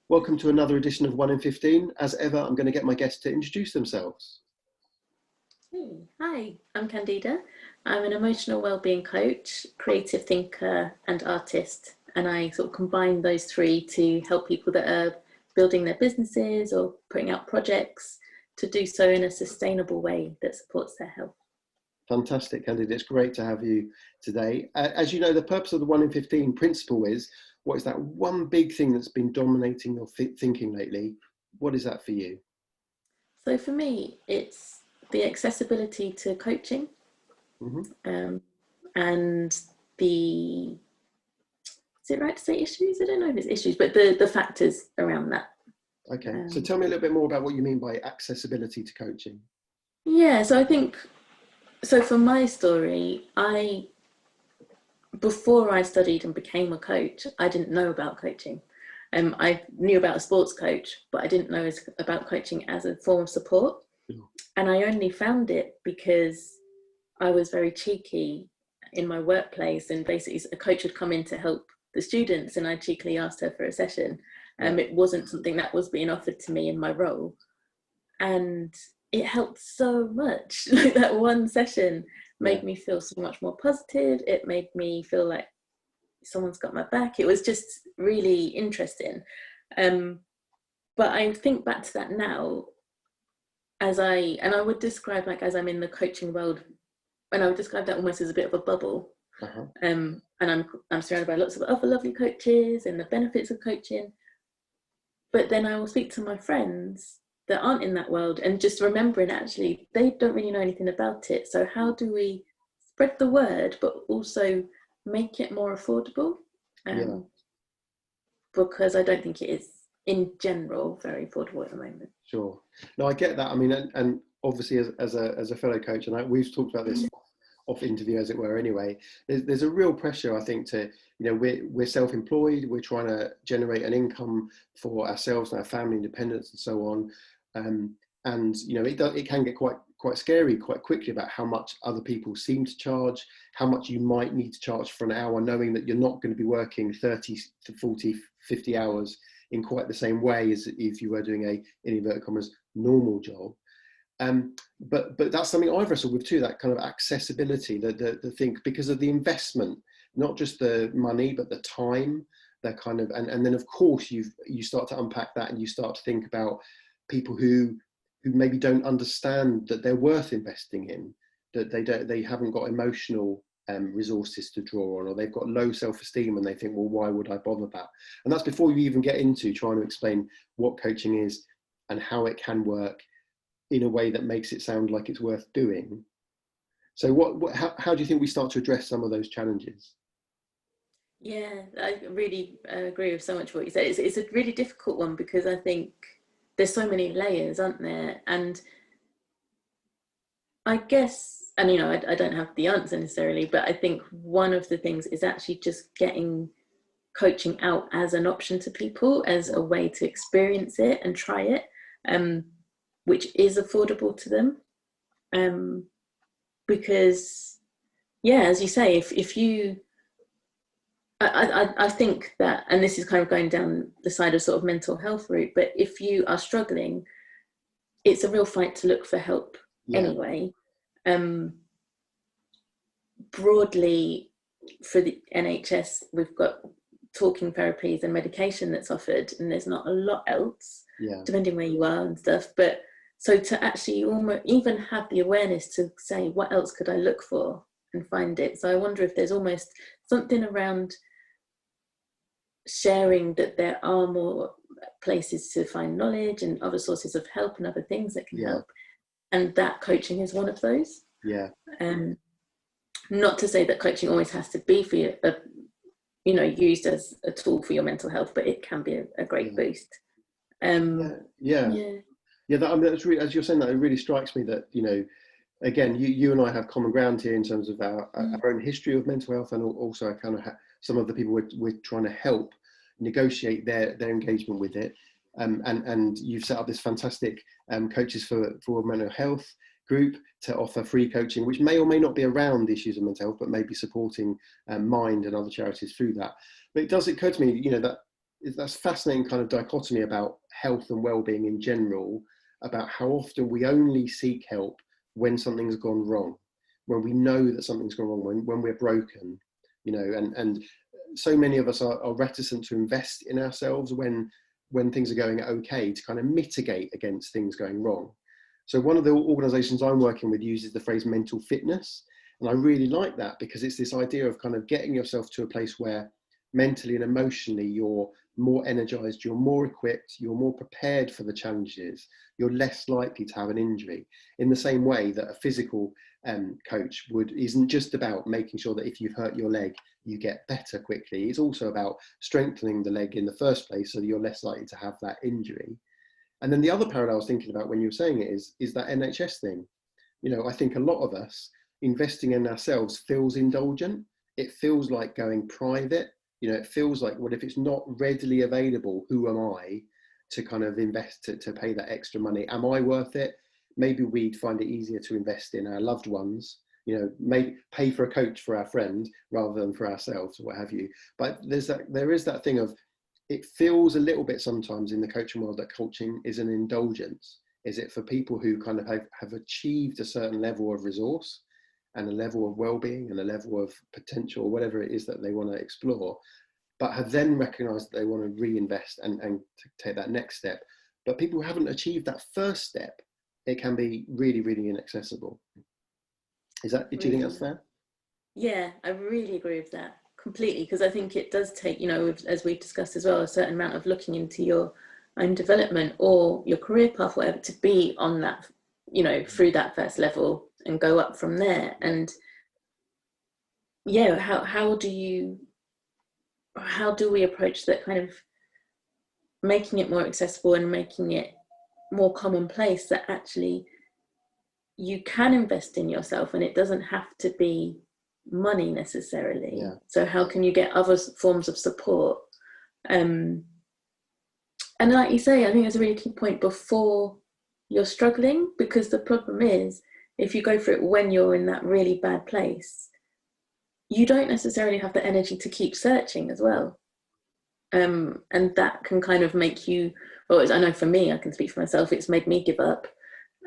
Welcome to another edition of 1 in 15. As ever, I'm going to get my guests to introduce themselves. Hey, hi, I'm Candida. I'm an emotional wellbeing coach, creative thinker and artist, and I sort of combine those three to help people that are building their businesses or putting out projects to do so in a sustainable way that supports their health. Fantastic, Candida. It's great to have you today. As you know, the purpose of the 1 in 15 principle is, what is that one big thing that's been dominating your thinking lately? What is that for you? So for me, it's the accessibility to coaching, and the, is it right to say issues? I don't know if it's issues, but the factors around that. Okay, so tell me a little bit more about what you mean by accessibility to coaching. Yeah, so I think, so for my story, before I studied and became a coach, I didn't know about coaching. I knew about a sports coach, but I didn't know about coaching as a form of support. And I only found it because I was very cheeky in my workplace, and basically a coach had come in to help the students and I cheekily asked her for a session. It wasn't something that was being offered to me in my role. And it helped so much. Like that one session made me feel so much more positive. It made me feel like someone's got my back. It was just really interesting. But I think back to that now, and I would describe, like, as I'm in the coaching world, and I would describe that almost as a bit of a bubble. And I'm surrounded by lots of other lovely coaches and the benefits of coaching. But then I will speak to my friends that aren't in that world and just remembering, actually, they don't really know anything about it. So how do we spread the word, but also make it more affordable? Because I don't think it is, in general, very affordable at the moment. Sure. No, I get that. I mean, and obviously as a fellow coach, and we've talked about this off interview, as it were, anyway, there's a real pressure, I think, to, you know, we're self-employed, we're trying to generate an income for ourselves and our family, independence and so on. And, you know, it can get quite scary quite quickly about how much other people seem to charge, how much you might need to charge for an hour, knowing that you're not going to be working 30 to 40, 50 hours in quite the same way as if you were doing a, in inverted commas, normal job. But that's something I've wrestled with too, that kind of accessibility, the thing, because of the investment, not just the money, but the time, that kind of, and then of course you start to unpack that and you start to think about people who maybe don't understand that they're worth investing in, that they haven't got emotional resources to draw on, or they've got low self-esteem and they think, well, why would I bother that? And that's before you even get into trying to explain what coaching is and how it can work in a way that makes it sound like it's worth doing. So how do you think we start to address some of those challenges? Yeah, I really agree with so much of what you said. It's a really difficult one because I think there's so many layers, aren't there? And I guess, and you know, I don't have the answer necessarily, but I think one of the things is actually just getting coaching out as an option to people, as a way to experience it and try it, which is affordable to them. Because, yeah, as you say, if you, I think that, and this is kind of going down the side of sort of mental health route, but if you are struggling, it's a real fight to look for help anyway. Broadly, for the NHS, we've got talking therapies and medication that's offered, and there's not a lot else, depending where you are and stuff. But so to actually almost even have the awareness to say, what else could I look for and find it? So I wonder if there's almost something around sharing that there are more places to find knowledge and other sources of help and other things that can help. And that coaching is one of those. Not to say that coaching always has to be for you know, used as a tool for your mental health, but it can be a great boost. That, I mean, that's really, as you're saying that, it really strikes me that, you know, again, you and I have common ground here in terms of our own history of mental health, and also kind of some of the people we're trying to help negotiate their engagement with it. And you've set up this fantastic coaches for mental health group to offer free coaching, which may or may not be around the issues of mental health, but maybe supporting Mind and other charities through that. But it does occur to me, you know, that that's fascinating kind of dichotomy about health and well-being in general, about how often we only seek help when something's gone wrong, when we know that something's gone wrong, when we're broken, you know, and so many of us are reticent to invest in ourselves when things are going okay, to kind of mitigate against things going wrong. So one of the organizations I'm working with uses the phrase mental fitness. And I really like that, because it's this idea of kind of getting yourself to a place where mentally and emotionally you're more energized, you're more equipped, you're more prepared for the challenges, you're less likely to have an injury. In the same way that a physical coach isn't just about making sure that if you've hurt your leg, you get better quickly. It's also about strengthening the leg in the first place so that you're less likely to have that injury. And then the other parallel I was thinking about when you were saying it is that NHS thing. You know, I think a lot of us investing in ourselves feels indulgent. It feels like going private. You know, it feels like, well, if it's not readily available, who am I to kind of invest, to pay that extra money? Am I worth it? Maybe we'd find it easier to invest in our loved ones, you know, maybe pay for a coach for our friend rather than for ourselves or what have you. But there is that thing of, it feels a little bit sometimes in the coaching world that coaching is an indulgence. Is it for people who kind of have achieved a certain level of resource and a level of well-being and a level of potential, or whatever it is that they want to explore, but have then recognized that they want to reinvest and take that next step. But people who haven't achieved that first step, it can be really, really inaccessible. Do you think that's fair? Yeah, I really agree with that completely, because I think it does take, you know, as we've discussed as well, a certain amount of looking into your own development or your career path, whatever, to be on that, you know, through that first level and go up from there. And yeah, how do we approach that, kind of making it more accessible and making it more commonplace, that actually you can invest in yourself and it doesn't have to be money necessarily. Yeah. So how can you get other forms of support? And like you say, I think it's a really key point, before you're struggling, because the problem is, if you go for it when you're in that really bad place, you don't necessarily have the energy to keep searching as well. And that can kind of make you, well, I know for me, I can speak for myself, it's made me give up.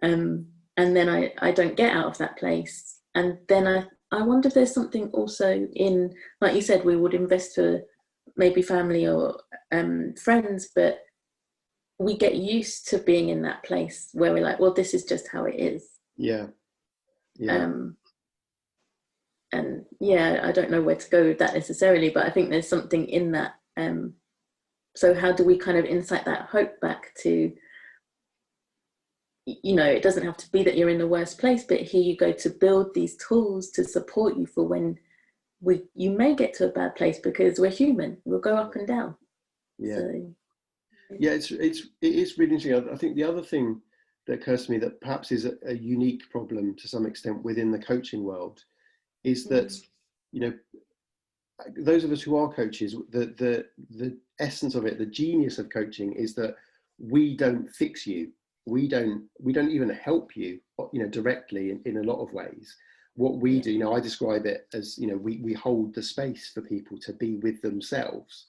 And then I don't get out of that place. And then I wonder if there's something also in, like you said, we would invest for maybe family or friends, but we get used to being in that place where we're like, well, this is just how it is. Yeah. Yeah. And yeah, I don't know where to go with that necessarily, but I think there's something in that. So how do we kind of incite that hope back to, you know, it doesn't have to be that you're in the worst place, but here you go to build these tools to support you for when you may get to a bad place, because we're human, we'll go up and down. Yeah. So, yeah, it is really interesting. I think the other thing that occurs to me that perhaps is a unique problem to some extent within the coaching world is that, you know, those of us who are coaches, the essence of it, the genius of coaching is that we don't fix you. We don't even help you, you know, directly in a lot of ways. What we do, you know, I describe it as, you know, we hold the space for people to be with themselves,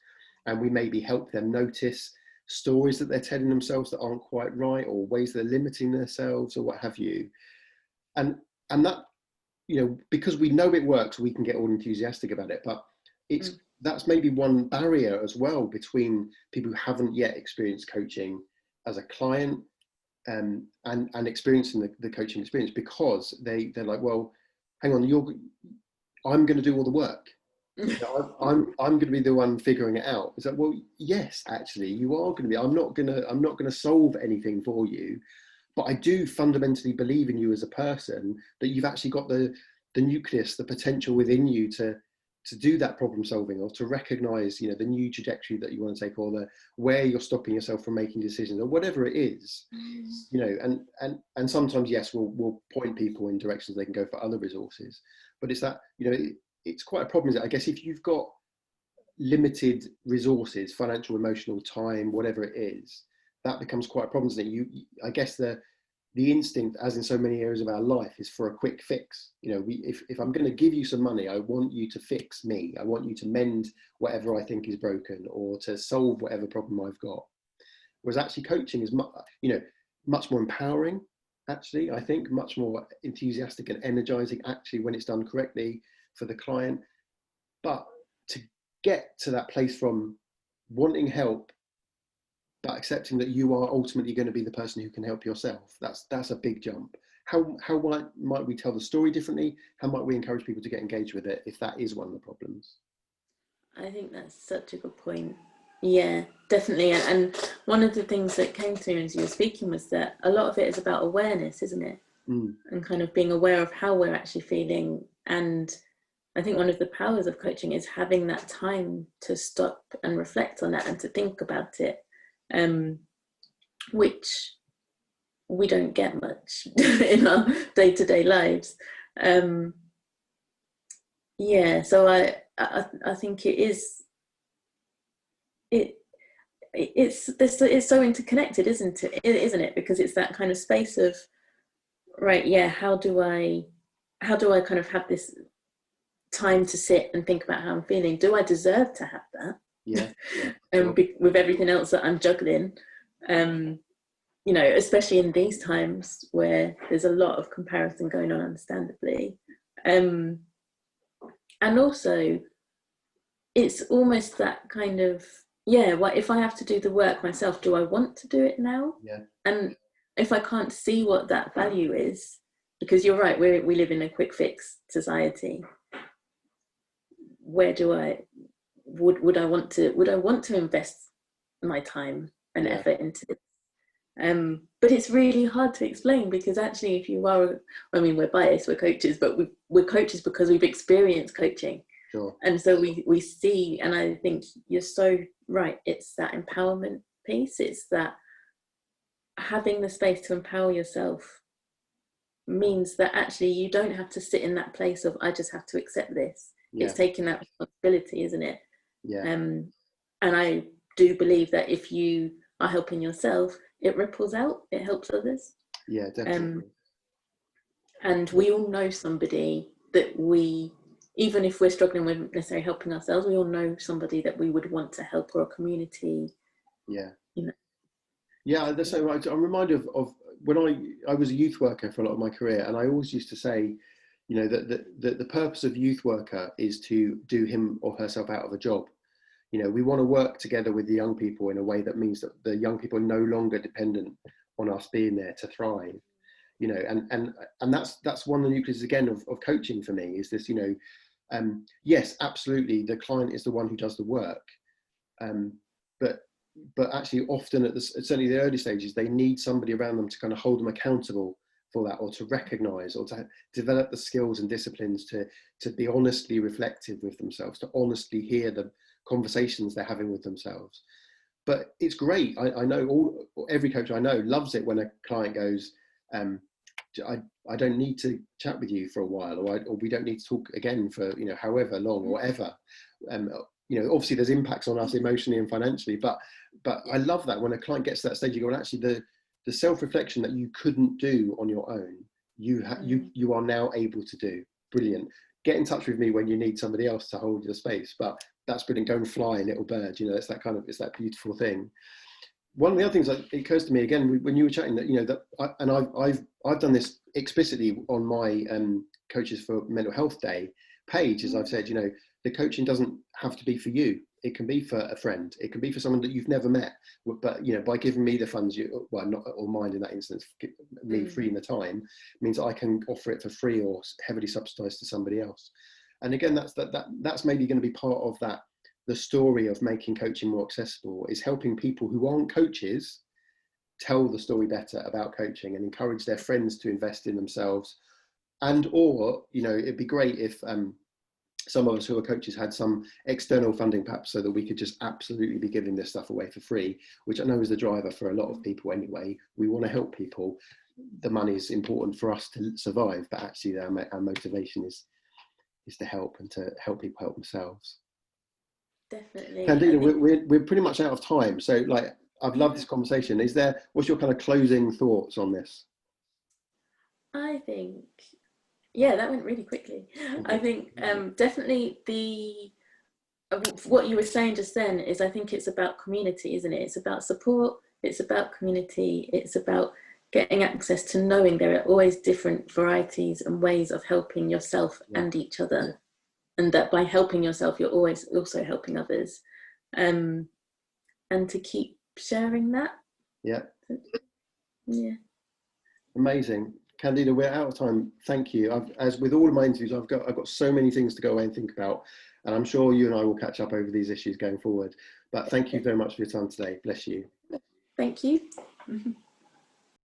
and we maybe help them notice stories that they're telling themselves that aren't quite right, or ways they're limiting themselves, or what have you. And that, you know, because we know it works, we can get all enthusiastic about it, but that's maybe one barrier as well between people who haven't yet experienced coaching as a client and experiencing the coaching experience, because they're like, well, hang on, I'm going to do all the work. I'm going to be the one figuring it out. It's like, well, yes, actually, you are going to be. I'm not going to solve anything for you, but I do fundamentally believe in you as a person, that you've actually got the nucleus, the potential within you to do that problem solving, or to recognize, you know, the new trajectory that you want to take, or where you're stopping yourself from making decisions, or whatever it is, you know, and sometimes, yes, we'll point people in directions they can go for other resources, but it's that, you know, it's quite a problem, is that I guess if you've got limited resources, financial, emotional, time, whatever it is, that becomes quite a problem, isn't it? I guess the instinct, as in so many areas of our life, is for a quick fix. You know, if I'm going to give you some money, I want you to fix me. I want you to mend whatever I think is broken, or to solve whatever problem I've got. Whereas actually coaching is much more empowering. Actually, I think much more enthusiastic and energizing, actually, when it's done correctly for the client. But to get to that place from wanting help but accepting that you are ultimately going to be the person who can help yourself, that's a big jump. How might we tell the story differently? How might we encourage people to get engaged with it if that is one of the problems? I think that's such a good point. Yeah, definitely. And one of the things that came to me as you were speaking was that a lot of it is about awareness, isn't it? And kind of being aware of how we're actually feeling. And I think one of the powers of coaching is having that time to stop and reflect on that and to think about it, which we don't get much in our day-to-day lives. Yeah, so I think it's so interconnected, isn't it? Because it's that kind of space of, right, yeah, how do I kind of have this time to sit and think about how I'm feeling? Do I deserve to have that? Yeah. Sure. With everything else that I'm juggling, you know, especially in these times where there's a lot of comparison going on, understandably. And also, it's almost that kind of, yeah, well, if I have to do the work myself, do I want to do it now? Yeah. And if I can't see what that value is, because you're right, we live in a quick fix society. Where do I would I want to invest my time and effort into this? But it's really hard to explain, because actually, if you are, I mean, we're biased, we're coaches, but we're coaches because we've experienced coaching. Sure. And so we see, and I think you're so right, it's that empowerment piece. It's that having the space to empower yourself means that actually you don't have to sit in that place of, I just have to accept this. Yeah. It's taking that responsibility, isn't it? Yeah. And I do believe that if you are helping yourself, it ripples out, it helps others. Yeah, definitely. And we all know somebody that even if we're struggling with necessarily helping ourselves, we all know somebody that we would want to help, or a community. Yeah. You know. Yeah, that's so right. I'm reminded of when I was a youth worker for a lot of my career, and I always used to say, you know, that the purpose of youth worker is to do him or herself out of a job. You know, we want to work together with the young people in a way that means that the young people are no longer dependent on us being there to thrive. You know, and that's one of the nucleus again of coaching for me, is this, you know, yes, absolutely, the client is the one who does the work, but actually often certainly the early stages, they need somebody around them to kind of hold them accountable for that, or to recognize, or to develop the skills and disciplines to be honestly reflective with themselves, to honestly hear the conversations they're having with themselves. But it's great. I know every coach I know loves it when a client goes, I don't need to chat with you for a while, or we don't need to talk again for, you know, however long or ever. You know, obviously there's impacts on us emotionally and financially, but I love that when a client gets to that stage, you go, and actually the self-reflection that you couldn't do on your own, you are now able to do. Brilliant. Get in touch with me when you need somebody else to hold your space. But that's brilliant. Go and fly, little bird. You know, it's that beautiful thing. One of the other things that occurs to me again when you were chatting, that, you know, that I've done this explicitly on my Coaches for Mental Health Day page, as I've said, you know, the coaching doesn't have to be for you. It can be for a friend. It can be for someone that you've never met. But, you know, by giving me the funds, not or mine in that instance, me freeing the time, means I can offer it for free or heavily subsidised to somebody else. And again, that's maybe going to be part of that. The story of making coaching more accessible is helping people who aren't coaches tell the story better about coaching, and encourage their friends to invest in themselves. And, or, you know, it'd be great if some of us who are coaches had some external funding, perhaps, so that we could just absolutely be giving this stuff away for free, which I know is the driver for a lot of people anyway. We want to help people. The money is important for us to survive, but actually our motivation is to help, and to help people help themselves. Definitely. Candida, we're pretty much out of time. So, like, I've loved this conversation. What's your kind of closing thoughts on this? I think, yeah, that went really quickly. I think definitely what you were saying just then is, I think it's about community, isn't it? It's about support, it's about community, it's about getting access to knowing there are always different varieties and ways of helping yourself and each other, and that by helping yourself you're always also helping others, and to keep sharing that. Yeah. Amazing. Candida, we're out of time. Thank you. As with all of my interviews, I've got so many things to go away and think about, and I'm sure you and I will catch up over these issues going forward. But thank you very much for your time today. Bless you. Thank you.